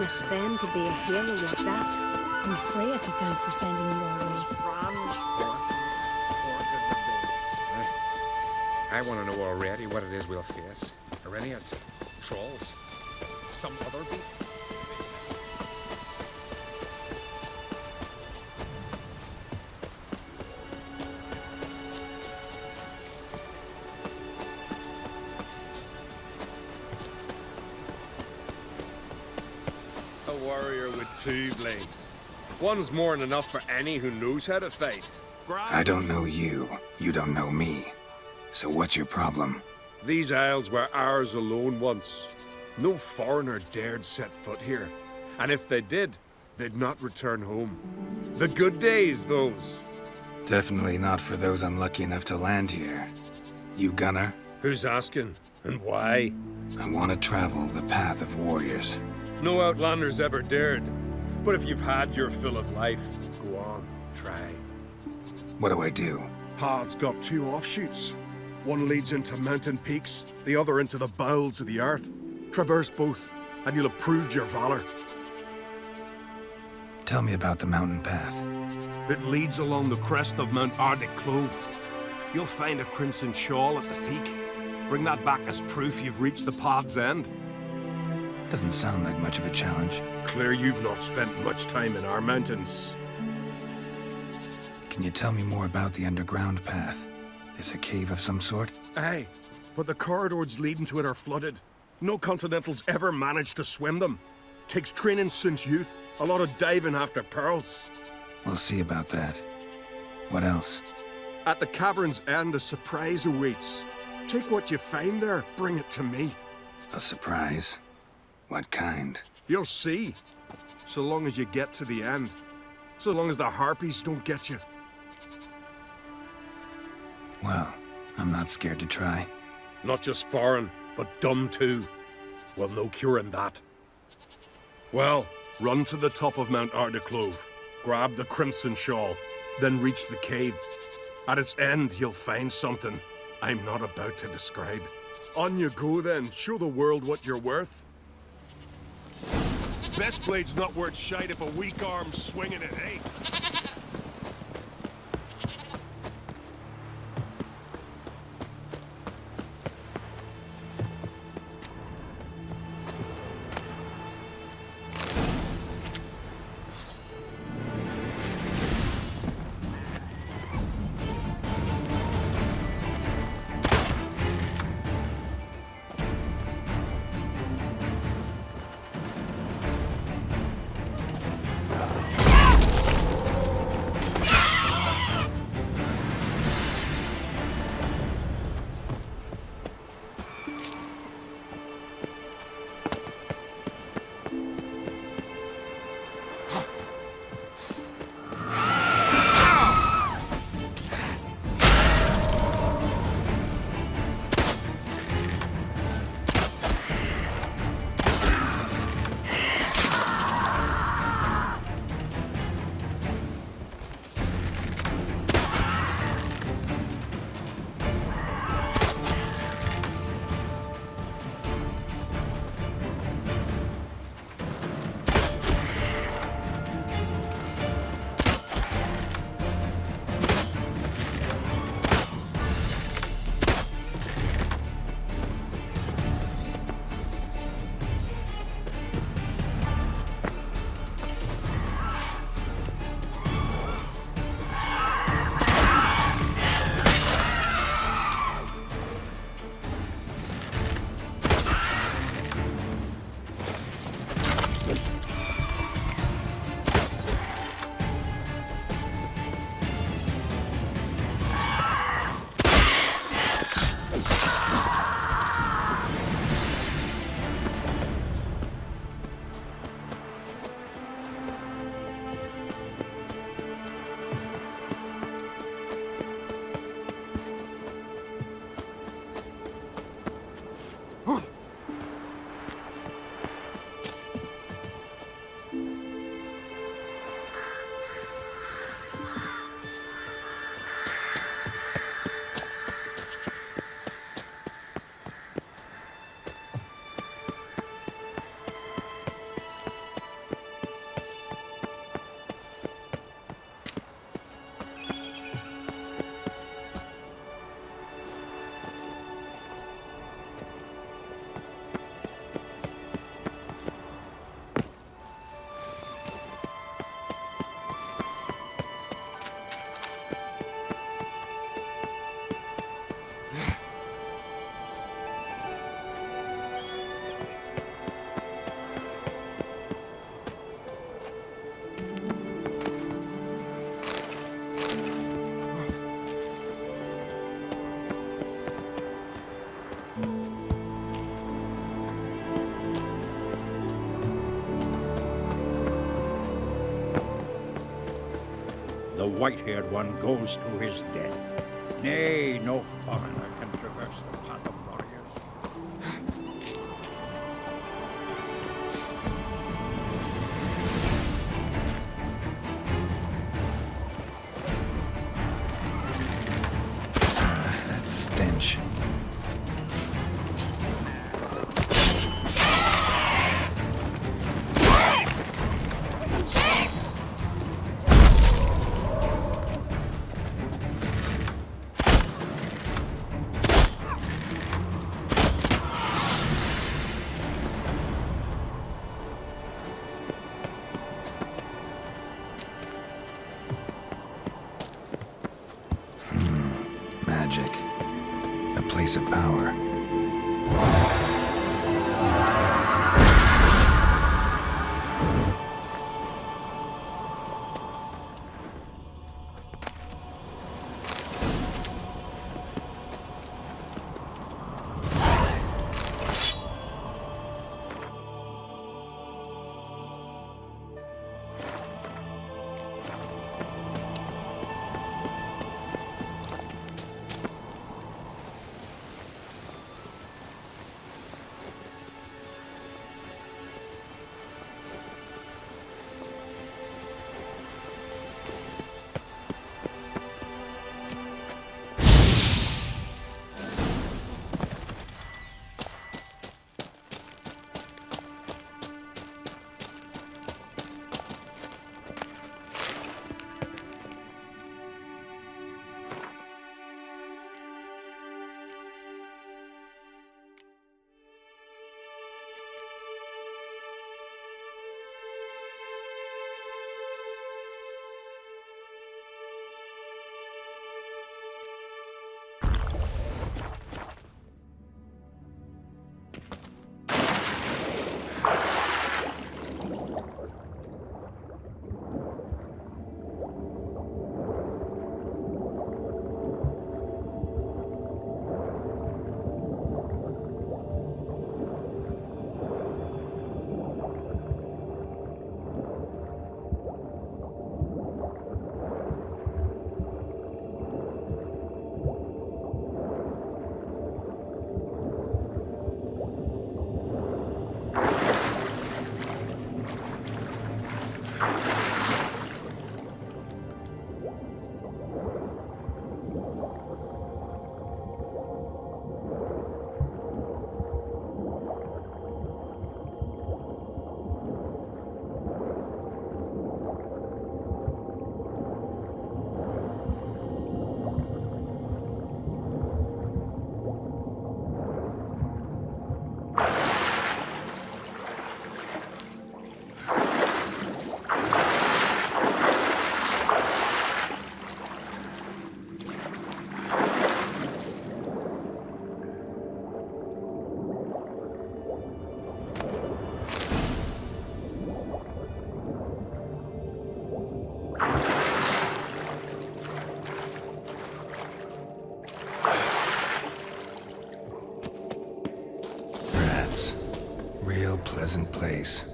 a Sven to be a hero like that. And Freya to thank for sending you our way. I want to know already what it is we'll face. Arrhenius, trolls, some other beasts. A warrior with 2 blades. One's more than enough for any who knows how to fight. I don't know you. You don't know me. So what's your problem? These isles were ours alone once. No foreigner dared set foot here. And if they did, they'd not return home. The good days, those. Definitely not for those unlucky enough to land here. You gunner? Who's asking? And why? I want to travel the path of warriors. No outlanders ever dared. But if you've had your fill of life, go on, try. What do I do? Path's got 2 offshoots. One leads into mountain peaks, the other into the bowels of the earth. Traverse both, and you'll have proved your valor. Tell me about the mountain path. It leads along the crest of Mount Arctic Clove. You'll find a crimson shawl at the peak. Bring that back as proof you've reached the path's end. Doesn't sound like much of a challenge. Clear you've not spent much time in our mountains. Can you tell me more about the underground path? Is a cave of some sort? Aye, but the corridors leading to it are flooded. No Continentals ever managed to swim them. Takes training since youth. A lot of diving after pearls. We'll see about that. What else? At the cavern's end, a surprise awaits. Take what you find there, bring it to me. A surprise? What kind? You'll see. So long as you get to the end. So long as the harpies don't get you. Well, I'm not scared to try. Not just foreign, but dumb too. Well, no curing that. Well, run to the top of Mount Ardaclove, grab the crimson shawl, then reach the cave. At its end, you'll find something I'm not about to describe. On you go then, show the world what you're worth. Best blade's not worth shite if a weak arm's swinging it, eh? the white-haired one goes to his death. Nay, no foreigner can traverse the path of warriors. That stench. Magic. A place of power. Real pleasant place.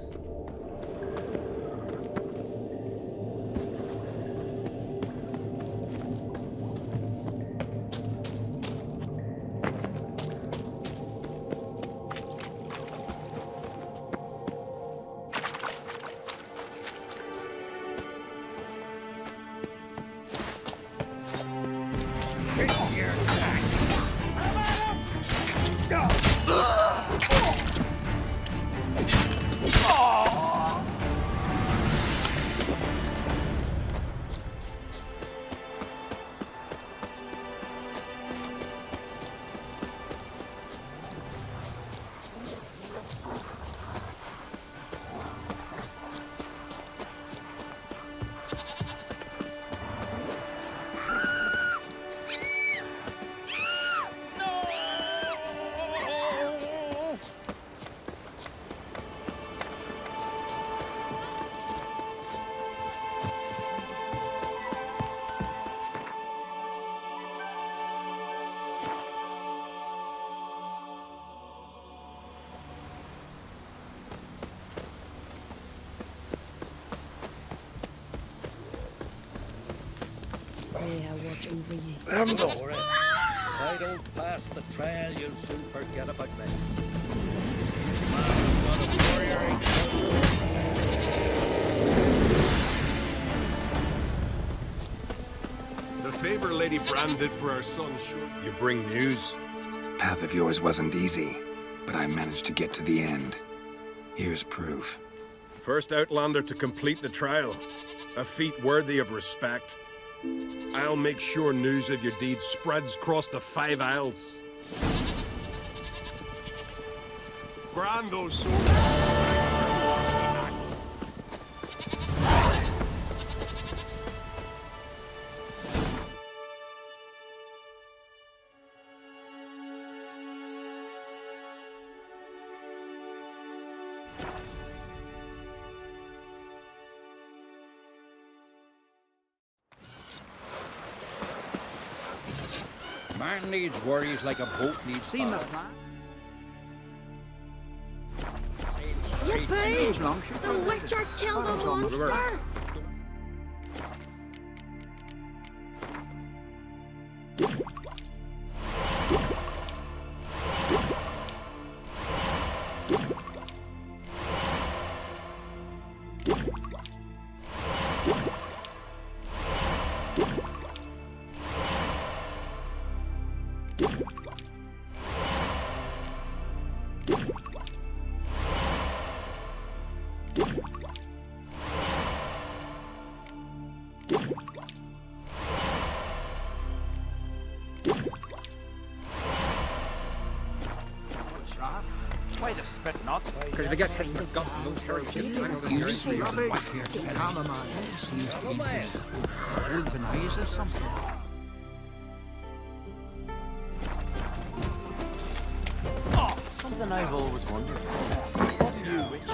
pray I watch over ye. For it. If I don't pass the trail, you'll soon forget about me. See that? Man's not a warrior, The favor Lady Bran did for our son, sure. You bring news? Path of yours wasn't easy, but I managed to get to the end. Here's proof. First Outlander to complete the trial. A feat worthy of respect. I'll make sure news of your deeds spreads across the 5 Isles. Brando, Man needs worries like a boat needs Seen the power. plan? Yippee! The Witcher killed a monster! Why the spit not? Because if you get forgotten, those hairs get tangled in your sleeve. Chamomile seems to be open eyes or something. Oh, something I've always wondered. What do you witch?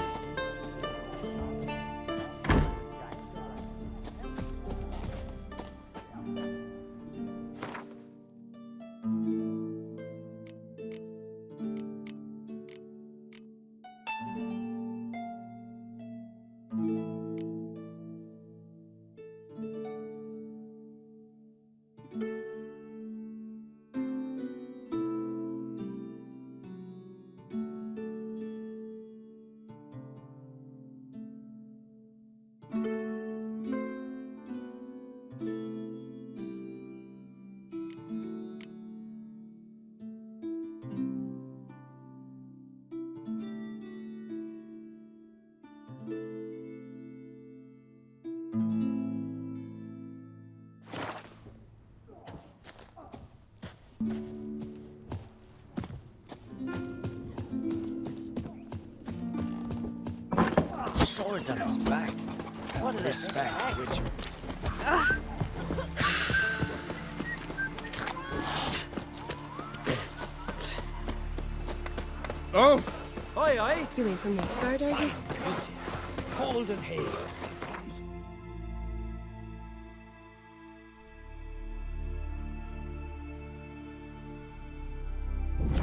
Swords on his back. What respect, Witcher. Oh! Aye, aye. You ain't from Nilfgaard, are you? Cold and hail.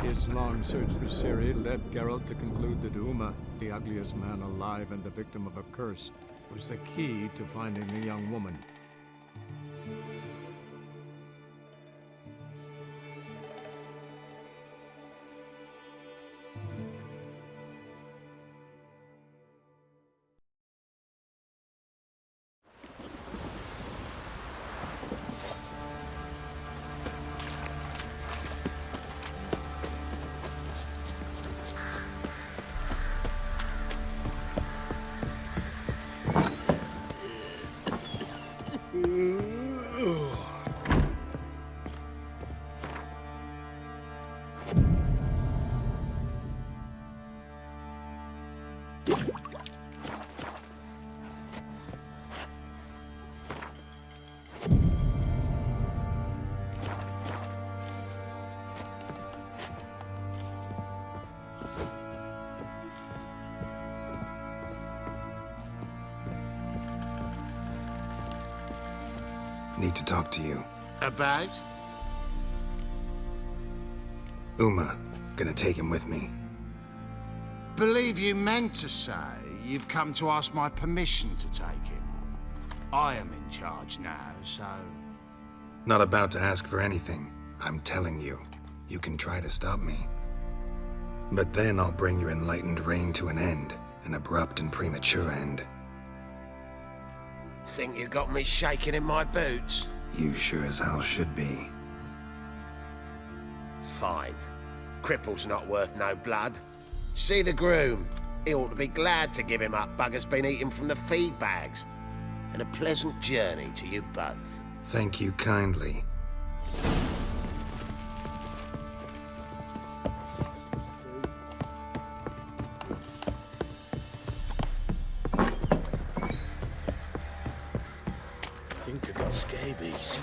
His long search for Ciri led Geralt to conclude that Uma, the ugliest man alive and the victim of a curse, was the key to finding the young woman. Need to talk to you. About? Uma, gonna take him with me. Believe you meant to say you've come to ask my permission to take him. I am in charge now, so Not about to ask for anything. I'm telling you, you can try to stop me. But then I'll bring your enlightened reign to an end, an abrupt and premature end. Think you got me shaking in my boots? You sure as hell should be. Fine. Cripple's not worth no blood. See the groom. He ought to be glad to give him up. Bugger's been eating from the feed bags. And a pleasant journey to you both. Thank you kindly. Think I got scabies.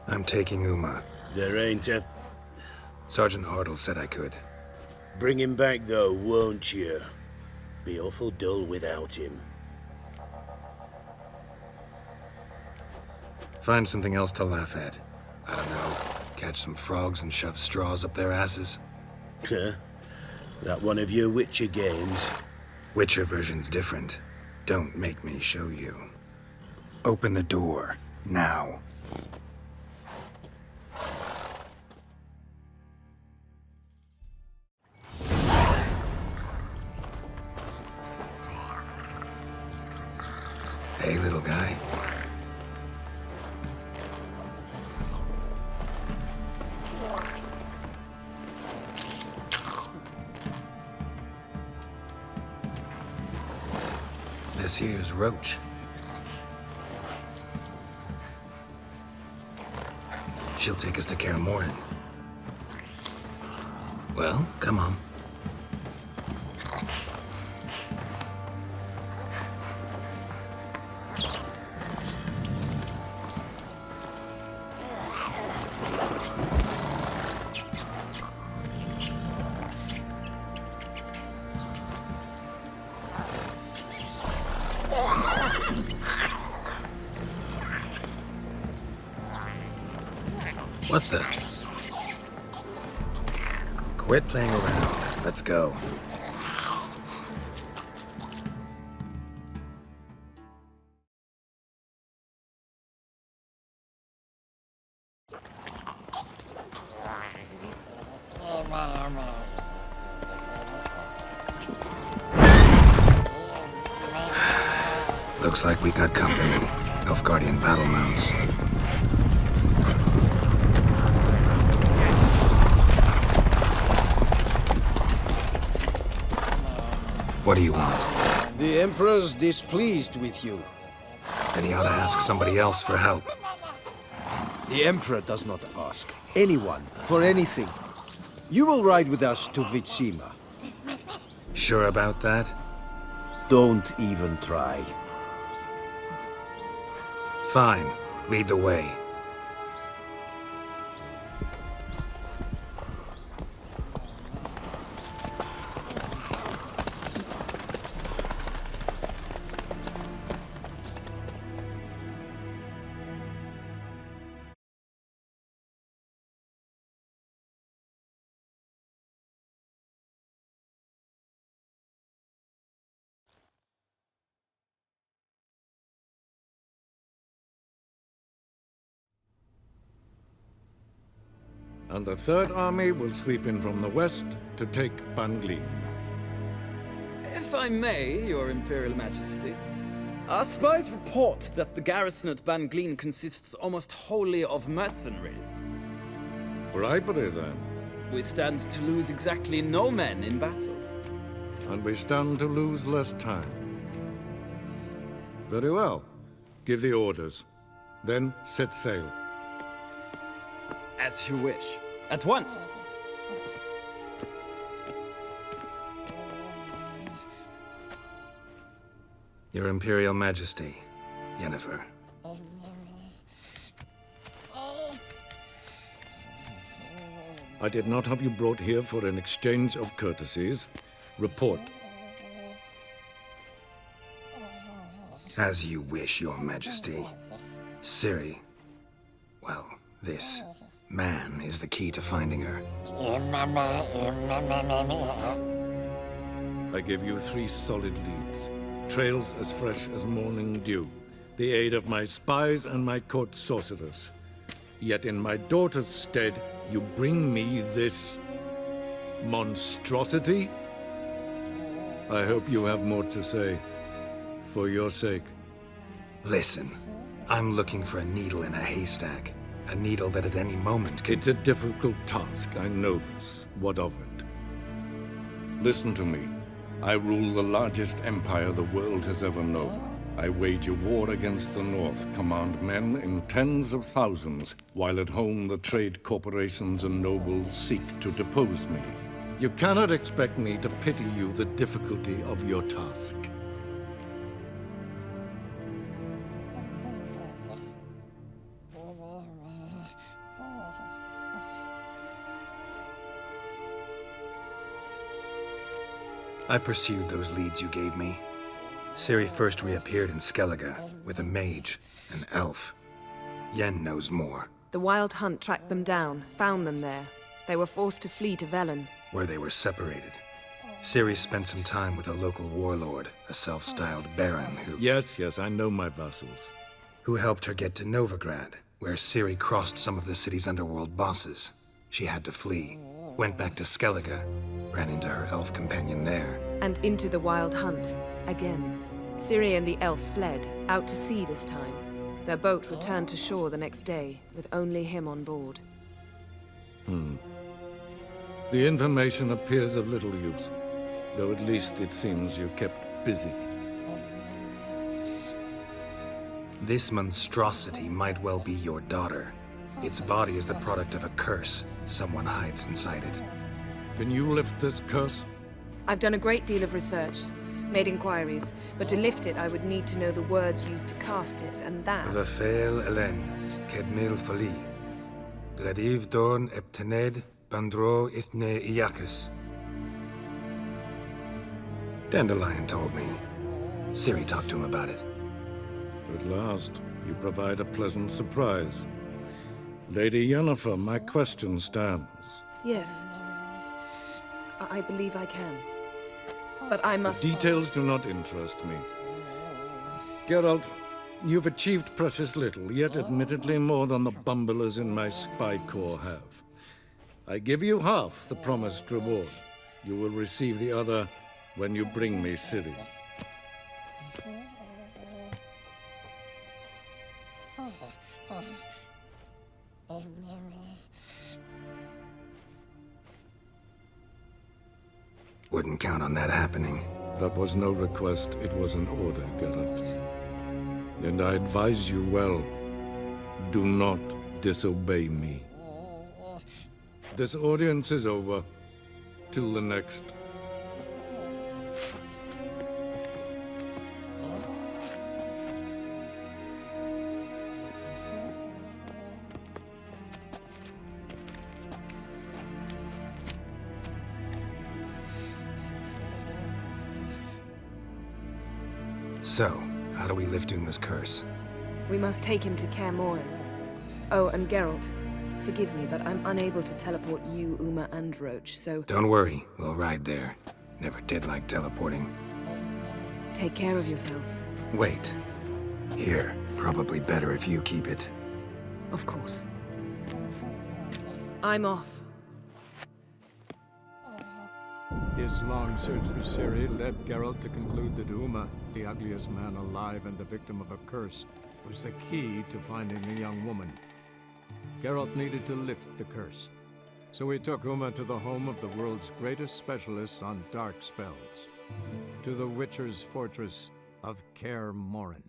I'm taking Uma. There ain't a... Sergeant Hartle said I could. Bring him back, though, won't you? Be awful dull without him. Find something else to laugh at. I don't know, catch some frogs and shove straws up their asses. Huh? That one of your Witcher games? Witcher version's different. Don't make me show you. Open the door, now. Hey, little guy. This here's Roach. She'll take us to Kaer Morhen. Well, come on. What the? Quit playing around. Let's go. Looks like we got company. Nilfgaardian battle mounts. What do you want? The Emperor's displeased with you. Then he ought to ask somebody else for help. The Emperor does not ask anyone for anything. You will ride with us to Vitsima. Sure about that? Don't even try. Fine. Lead the way. And the Third Army will sweep in from the west to take Banglin. If I may, Your Imperial Majesty, our spies report that the garrison at Banglin consists almost wholly of mercenaries. Bribery, then. We stand to lose exactly no men in battle. And we stand to lose less time. Very well. Give the orders. Then set sail. As you wish. At once! Your Imperial Majesty, Yennefer. I did not have you brought here for an exchange of courtesies. Report. As you wish, Your Majesty. Ciri. Well, this man is the key to finding her. I give you 3 solid leads. Trails as fresh as morning dew. the aid of my spies and my court sorcerers. Yet in my daughter's stead, you bring me this monstrosity? I hope you have more to say, for your sake. Listen, I'm looking for a needle in a haystack. A needle that at any moment could... It's a difficult task, I know this. What of it? Listen to me. I rule the largest empire the world has ever known. I wage a war against the North, command men in tens of thousands, while at home the trade corporations and nobles seek to depose me. You cannot expect me to pity you the difficulty of your task. I pursued those leads you gave me. Ciri first reappeared in Skellige with a mage, an elf. Yen knows more. The Wild Hunt tracked them down, found them there. They were forced to flee to Velen, where they were separated. Ciri spent some time with a local warlord, a self-styled baron who... Yes, I know my vassals. Who helped her get to Novigrad, where Ciri crossed some of the city's underworld bosses. She had to flee, went back to Skellige, ran into her elf companion there. and into the Wild Hunt again. Ciri and the elf fled, out to sea this time. Their boat returned to shore the next day, with only him on board. The information appears of little use, though at least it seems you kept busy. This monstrosity might well be your daughter. Its body is the product of a curse. Someone hides inside it. Can you lift this curse? I've done a great deal of research, made inquiries, but to lift it I would need to know the words used to cast it, and that... Vafel Elen, Kedmil Fali. Gladiv Dorn Eptened, Bandro Ithne Iacus. Dandelion told me. Ciri talked to him about it. At last, you provide a pleasant surprise. Lady Yennefer, my question stands. Yes. I believe I can. But I must... The details do not interest me. Geralt, you've achieved precious little, yet admittedly more than the bumblers in my spy corps have. I give you half the promised reward. You will receive the other when you bring me Ciri. Wouldn't count on that happening. That was no request, it was an order, Geralt. And I advise you well, do not disobey me. This audience is over. Till the next. So, how do we lift Uma's curse? We must take him to Kaer Morhen. Oh, and Geralt, forgive me, but I'm unable to teleport you, Uma, and Roach, so... Don't worry, we'll ride there. Never did like teleporting. Take care of yourself. Wait. Here, probably better if you keep it. Of course. I'm off. His long search for Ciri led Geralt to conclude that Uma, the ugliest man alive and the victim of a curse, was the key to finding the young woman. Geralt needed to lift the curse, so he took Uma to the home of the world's greatest specialists on dark spells, to the Witcher's fortress of Kaer Morhen.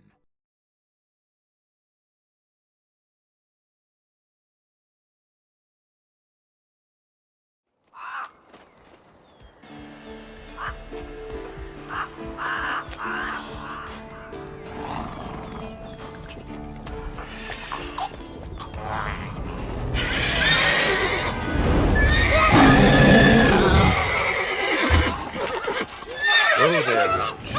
Hello there, Roach.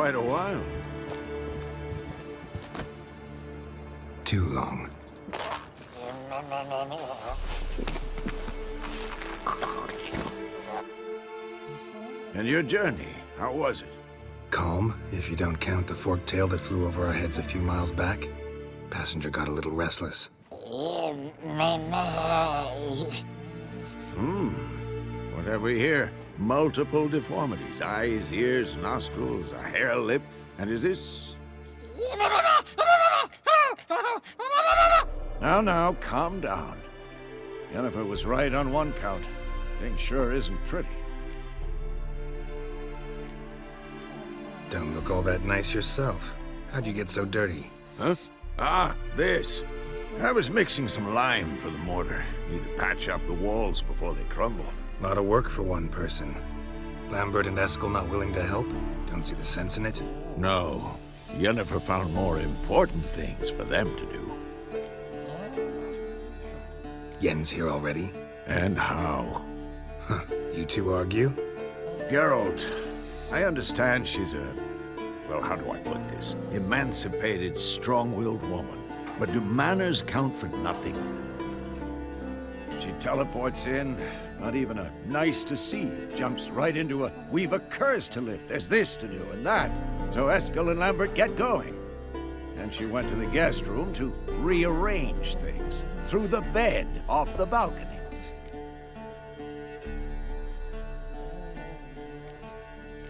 quite a while. Too long. And your journey, how was it? Calm, if you don't count the forked tail that flew over our heads a few miles back. Passenger got a little restless. What have we here? Multiple deformities. Eyes, ears, nostrils, a hair lip. And is this... Now, calm down. Yennefer was right on one count. Thing sure isn't pretty. Don't look all that nice yourself. How'd you get so dirty? Huh? Ah, this. I was mixing some lime for the mortar. Need to patch up the walls before they crumble. A lot of work for one person. Lambert and Eskel not willing to help? Don't see the sense in it? No. Yennefer found more important things for them to do. Yen's here already? And how? Huh. You two argue? Geralt, I understand she's a... well, how do I put this? Emancipated, strong-willed woman. But do manners count for nothing? She teleports in, not even a nice to see. Jumps right into a, we've a curse to lift, there's this to do and that. So Eskel and Lambert get going. And she went to the guest room to rearrange things. Through the bed, off the balcony.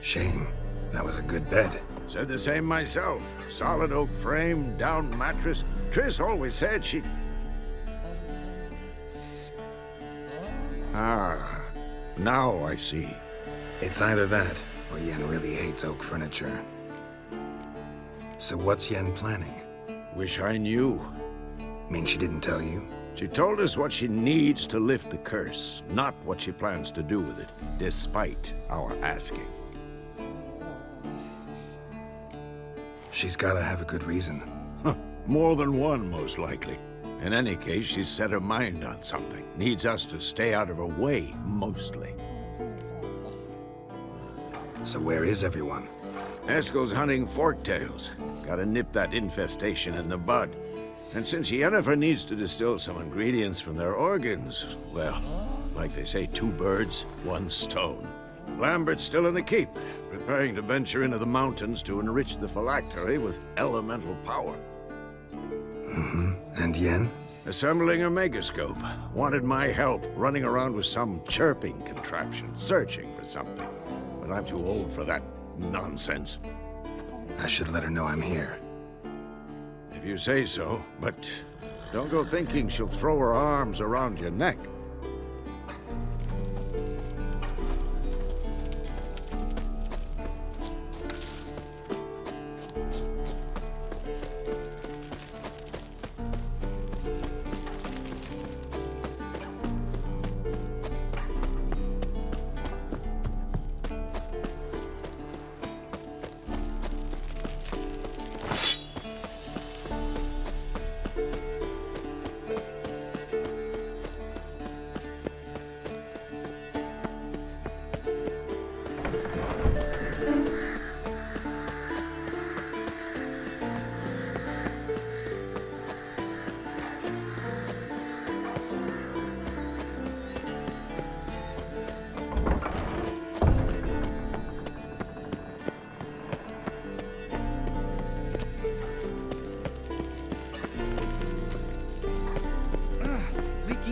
Shame. That was a good bed. Said the same myself. Solid oak frame, down mattress. Triss always said she... Ah, now I see. It's either that, or Yen really hates oak furniture. So what's Yen planning? Wish I knew. Mean she didn't tell you? She told us what she needs to lift the curse, not what she plans to do with it, despite our asking. She's gotta have a good reason. Huh. More than one, most likely. In any case, she's set her mind on something. Needs us to stay out of her way, mostly. So where is everyone? Eskel's hunting forktails. Gotta nip that infestation in the bud. And since Yennefer needs to distill some ingredients from their organs, well, like they say, 2 birds, 1 stone. Lambert's still in the keep, preparing to venture into the mountains to enrich the phylactery with elemental power. Mm-hmm. And Yen? Assembling a megascope. Wanted my help running around with some chirping contraption, searching for something. But I'm too old for that nonsense. I should let her know I'm here. If you say so, but don't go thinking she'll throw her arms around your neck.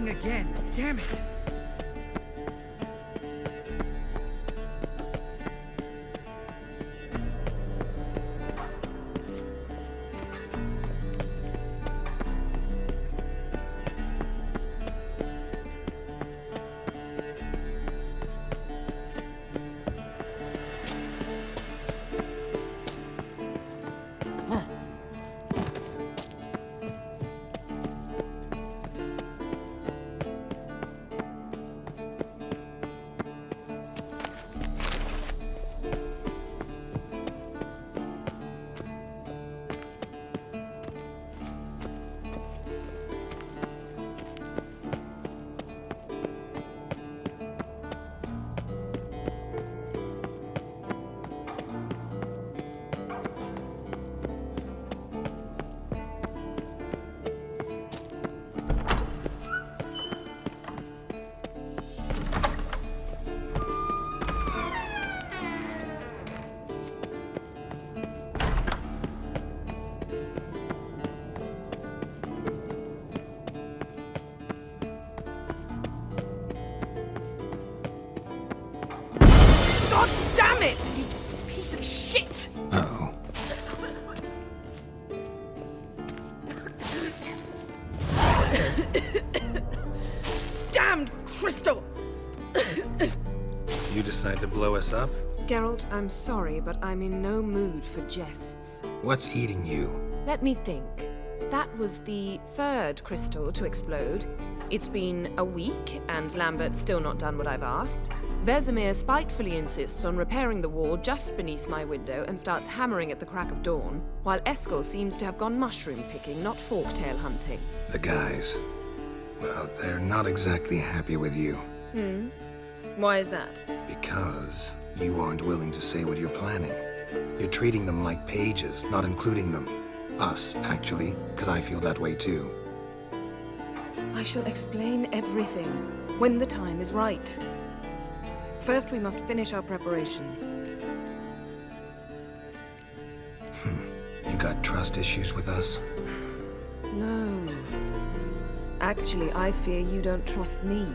Again, damn it! Shit! Uh-oh. Damned crystal! You decide to blow us up? Geralt, I'm sorry, but I'm in no mood for jests. What's eating you? Let me think. That was the third crystal to explode. It's been a week, and Lambert's still not done what I've asked. Vesemir spitefully insists on repairing the wall just beneath my window and starts hammering at the crack of dawn, while Eskel seems to have gone mushroom picking, not forktail hunting. The guys. Well, they're not exactly happy with you. Why is that? Because you aren't willing to say what you're planning. You're treating them like pages, not including them. Us, actually, because I feel that way too. I shall explain everything when the time is right. First, we must finish our preparations. You got trust issues with us? No. Actually, I fear you don't trust me.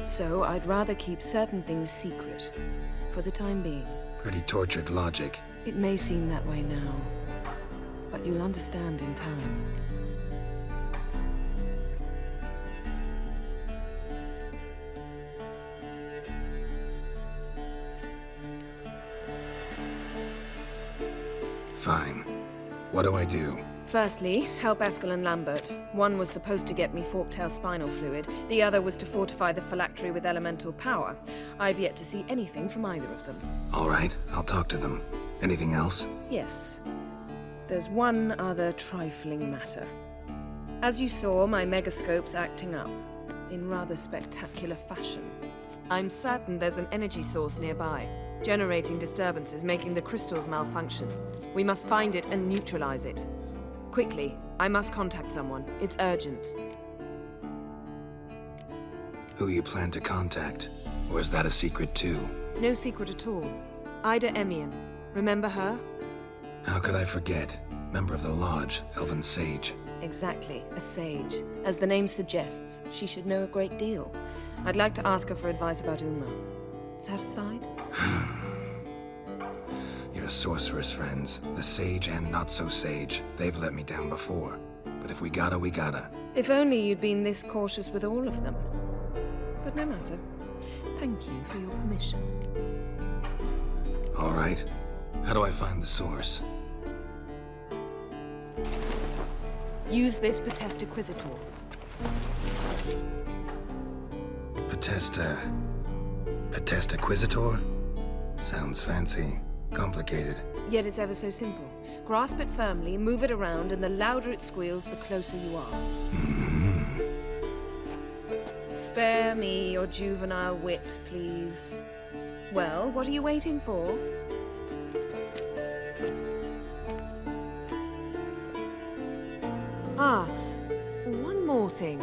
So I'd rather keep certain things secret, for the time being. Pretty tortured logic. It may seem that way now, but you'll understand in time. Fine. What do I do? Firstly, help Eskel and Lambert. One was supposed to get me forktail spinal fluid, the other was to fortify the phylactery with elemental power. I've yet to see anything from either of them. All right, I'll talk to them. Anything else? Yes. There's one other trifling matter. As you saw, my megascope's acting up, in rather spectacular fashion. I'm certain there's an energy source nearby, generating disturbances, making the crystals malfunction. We must find it and neutralize it. Quickly, I must contact someone. It's urgent. Who you plan to contact? Or is that a secret too? No secret at all. Ida Emian. Remember her? How could I forget? Member of the Lodge, Elven Sage. Exactly, a sage. As the name suggests, she should know a great deal. I'd like to ask her for advice about Uma. Satisfied? Your sorceress friends, the sage and not-so-sage, they've let me down before. But if we gotta, we gotta. If only you'd been this cautious with all of them. But no matter. Thank you for your permission. All right. How do I find the source? Use this Potestaquizitor. Potestaquizitor? Sounds fancy. Complicated. Yet it's ever so simple. Grasp it firmly, move it around, and the louder it squeals, the closer you are. Spare me your juvenile wit, please. Well, what are you waiting for? Ah, one more thing.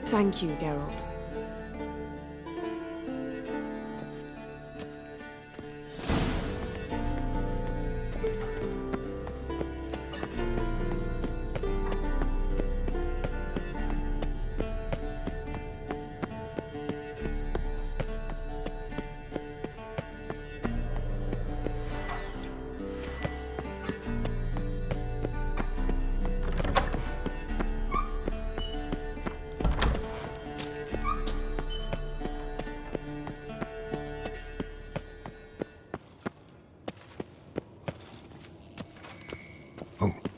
Thank you, Geralt.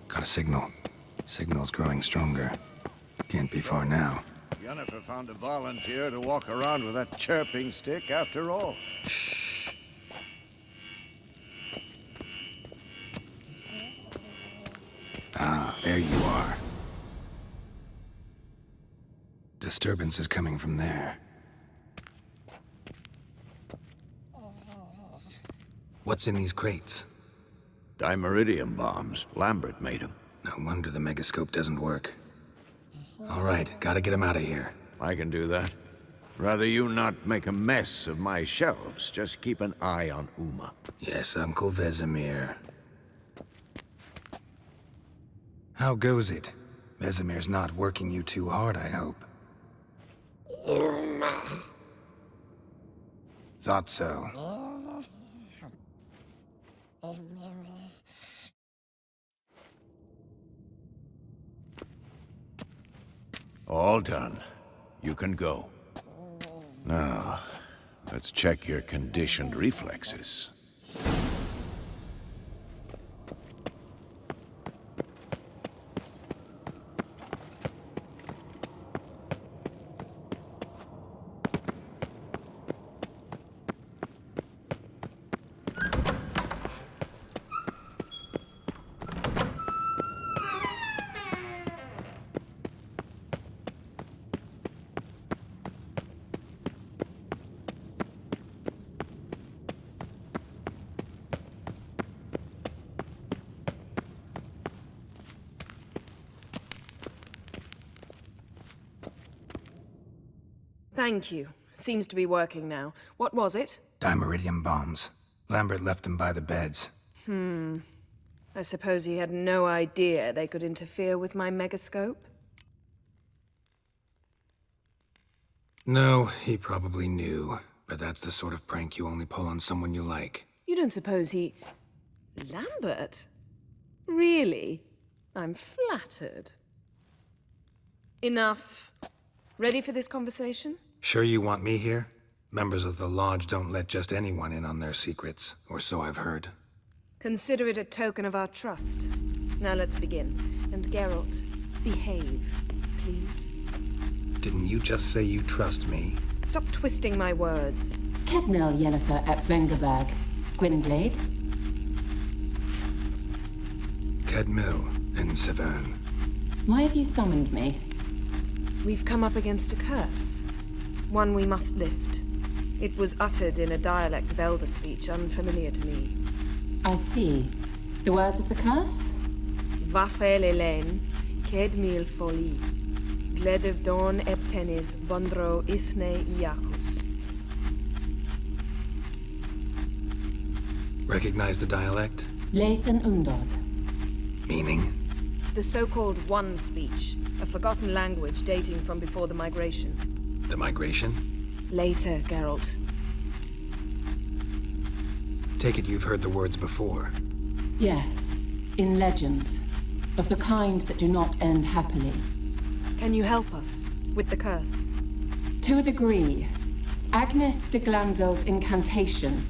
Got a signal. Signal's growing stronger. Can't be far now. Yennefer found a volunteer to walk around with that chirping stick after all. Shh. Ah, there you are. Disturbance is coming from there. What's in these crates? Dimeridium bombs. Lambert made them. No wonder the megascope doesn't work. All right, gotta get him out of here. I can do that. Rather you not make a mess of my shelves. Just keep an eye on Uma. Yes, Uncle Vesemir. How goes it? Vesemir's not working you too hard, I hope. Thought so. All done. You can go. Now, let's check your conditioned reflexes. Thank you. Seems to be working now. What was it? Dimeridium bombs. Lambert left them by the beds. I suppose he had no idea they could interfere with my megascope? No, he probably knew. But that's the sort of prank you only pull on someone you like. You don't suppose he... Lambert? Really? I'm flattered. Enough. Ready for this conversation? Sure you want me here? Members of the Lodge don't let just anyone in on their secrets, or so I've heard. Consider it a token of our trust. Now let's begin. And Geralt, behave, please. Didn't you just say you trust me? Stop twisting my words. Kedmil Yennefer at Vengerberg. Gwynblade? Kedmil and Severn. Why have you summoned me? We've come up against a curse. One we must lift. It was uttered in a dialect of Elder speech unfamiliar to me. I see. The words of the curse? Vafel Elaine, Kedmil Foli, Gledev Don Eptenid, Bondro Ithne Iacus. Recognize the dialect? Lathan Undod. Meaning? The so-called One speech, a forgotten language dating from before the migration. The migration? Later, Geralt. Take it you've heard the words before. Yes, in legends. Of the kind that do not end happily. Can you help us with the curse? To a degree. Agnes de Glanville's incantation,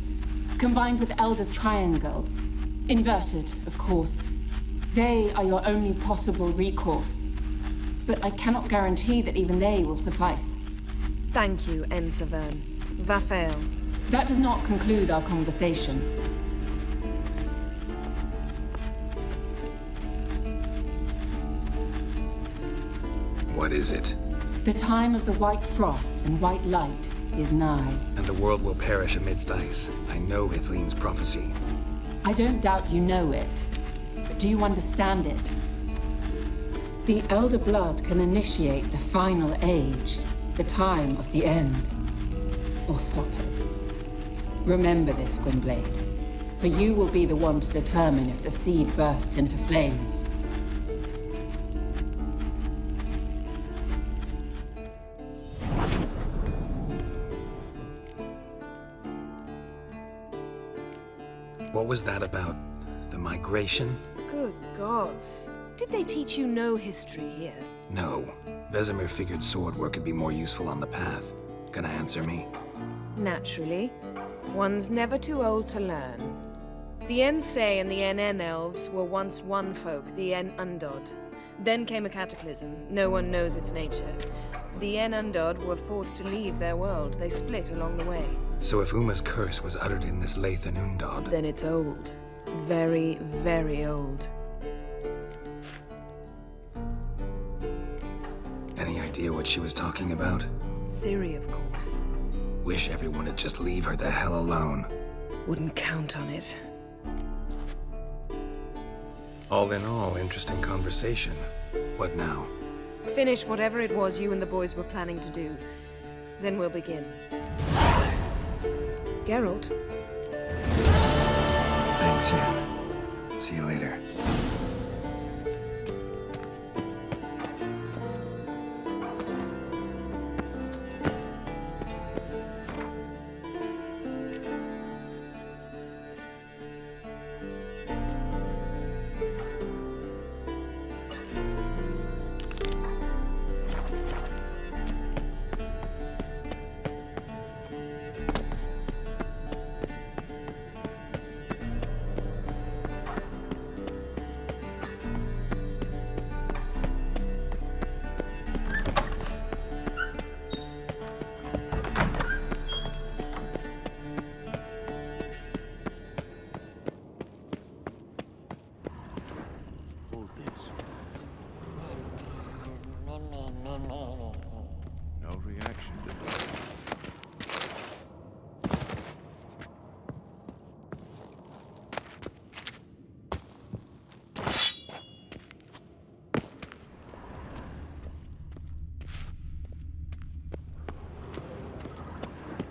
combined with Elder's triangle, inverted, of course. They are your only possible recourse. But I cannot guarantee that even they will suffice. Thank you, Severn. Vafel. That does not conclude our conversation. What is it? The time of the white frost and white light is nigh. And the world will perish amidst ice. I know Ithleen's prophecy. I don't doubt you know it. But do you understand it? The Elder Blood can initiate the final age, the time of the end. Or stop it. Remember this, Gwynblade. For you will be the one to determine if the seed bursts into flames. What was that about? The migration? Good gods. Did they teach you no history here? No. Vesemir figured sword work could be more useful on the path. Gonna answer me? Naturally. One's never too old to learn. The Ensei and the NN elves were once one folk, the En Undod. Then came a cataclysm. No one knows its nature. The En Undod were forced to leave their world. They split along the way. So if Uma's curse was uttered in this Lathan Undod... Then it's old. Very, very old. Any idea what she was talking about? Ciri, of course. Wish everyone would just leave her the hell alone. Wouldn't count on it. All in all, interesting conversation. What now? Finish whatever it was you and the boys were planning to do. Then we'll begin. Geralt? Thanks, Yen. See you later. No reaction to that.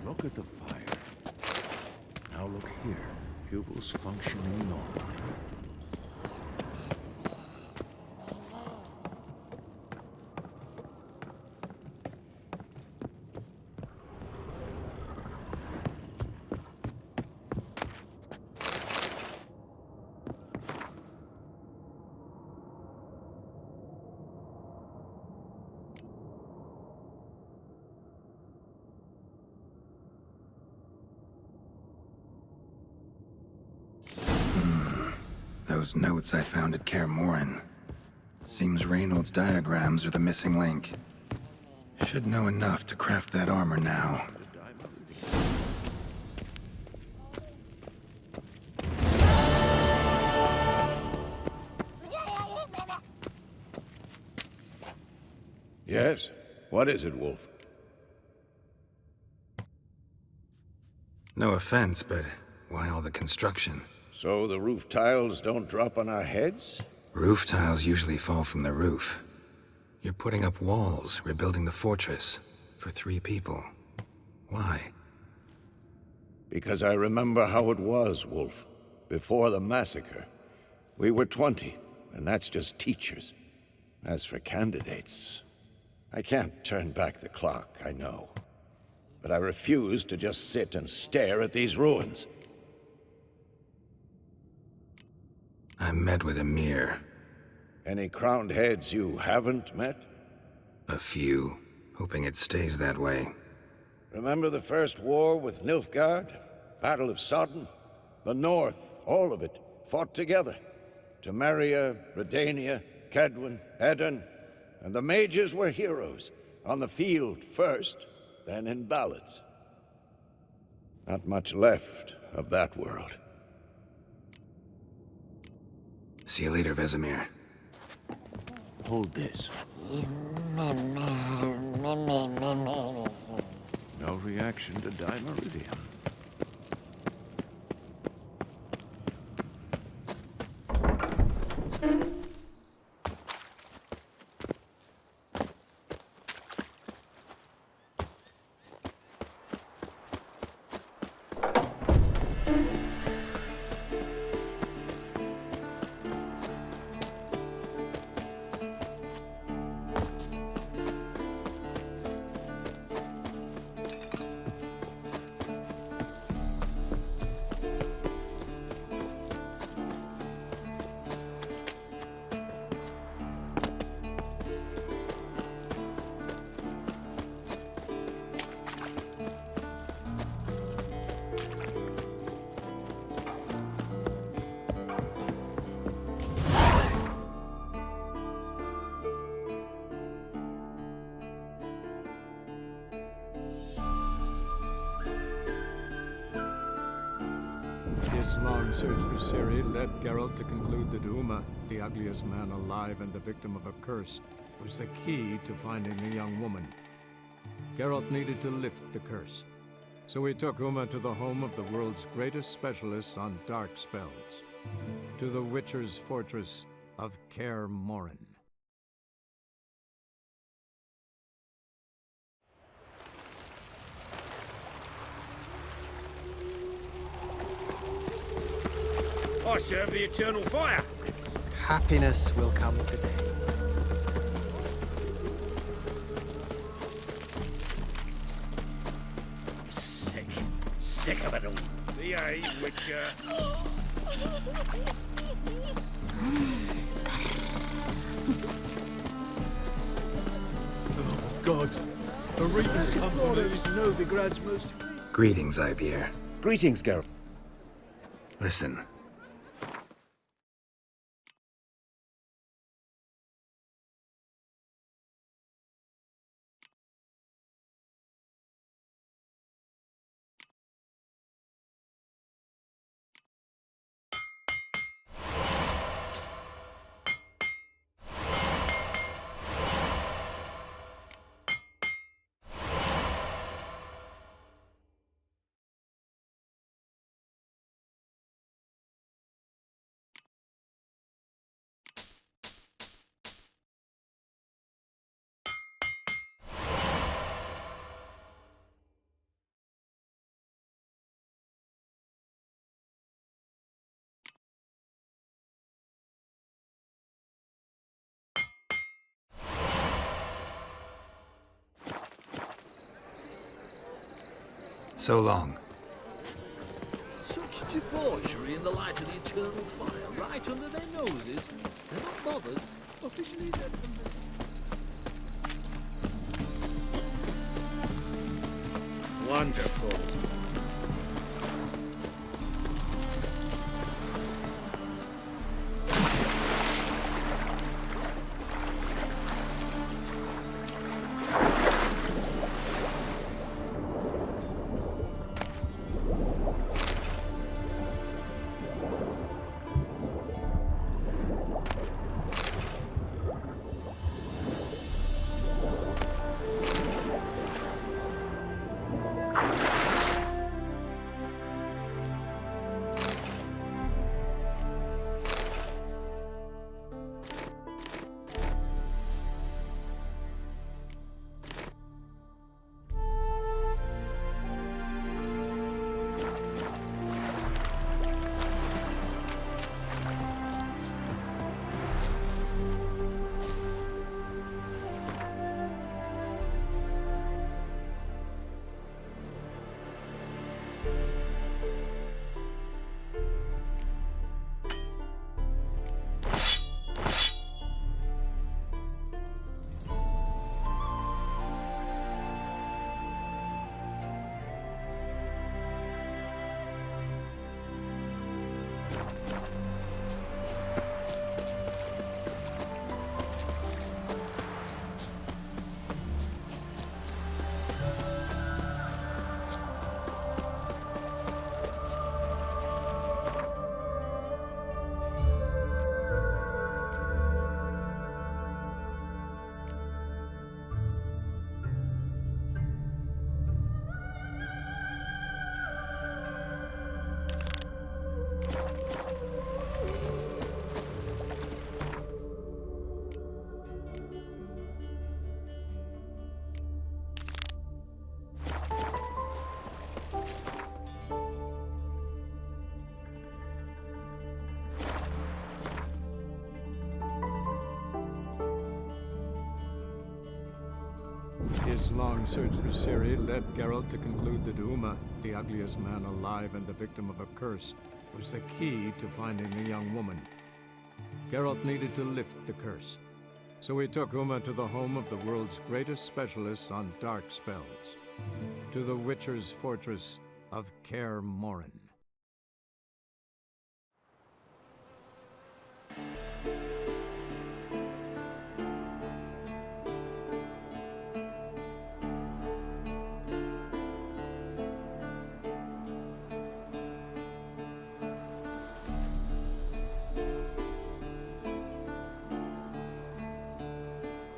Look at the fire. Now look here. Pupils functioning normally. Those notes I found at Kaer Morhen. Seems Reynold's diagrams are the missing link. Should know enough to craft that armor now. Yes? What is it, Wolf? No offense, but why all the construction? So the roof tiles don't drop on our heads? Roof tiles usually fall from the roof. You're putting up walls, rebuilding the fortress. For 3 people. Why? Because I remember how it was, Wolf. Before the massacre. We were 20, and that's just teachers. As for candidates, I can't turn back the clock, I know. But I refuse to just sit and stare at these ruins. I met with Emir. Any crowned heads you haven't met? A few, hoping it stays that way. Remember the first war with Nilfgaard? Battle of Sodden? The North, all of it, fought together. Temeria, Redania, Kedwen, Eredin, and the mages were heroes. On the field first, then in ballads. Not much left of that world. See you later, Vesemir. Hold this. No reaction to dimeridium. His long search for Ciri led Geralt to conclude that Uma, the ugliest man alive and the victim of a curse, was the key to finding the young woman. Geralt needed to lift the curse, so he took Uma to the home of the world's greatest specialist on dark spells, to the Witcher's fortress of Kaer Morhen. I serve the eternal fire. Happiness will come today. Sick. Sick of it all. The Witcher. Oh, God. Aretas is Novigrad's most... Greetings, Ibeer. Greetings, Geralt. Listen. So long. Such debauchery in the light of the eternal fire, right under their noses. They're not bothered. Officially, they're from the... Wonderful. His long search for Ciri led Geralt to conclude that Uma, the ugliest man alive and the victim of a curse, was the key to finding the young woman. Geralt needed to lift the curse, so he took Uma to the home of the world's greatest specialist on dark spells, to the Witcher's fortress of Kaer Morhen.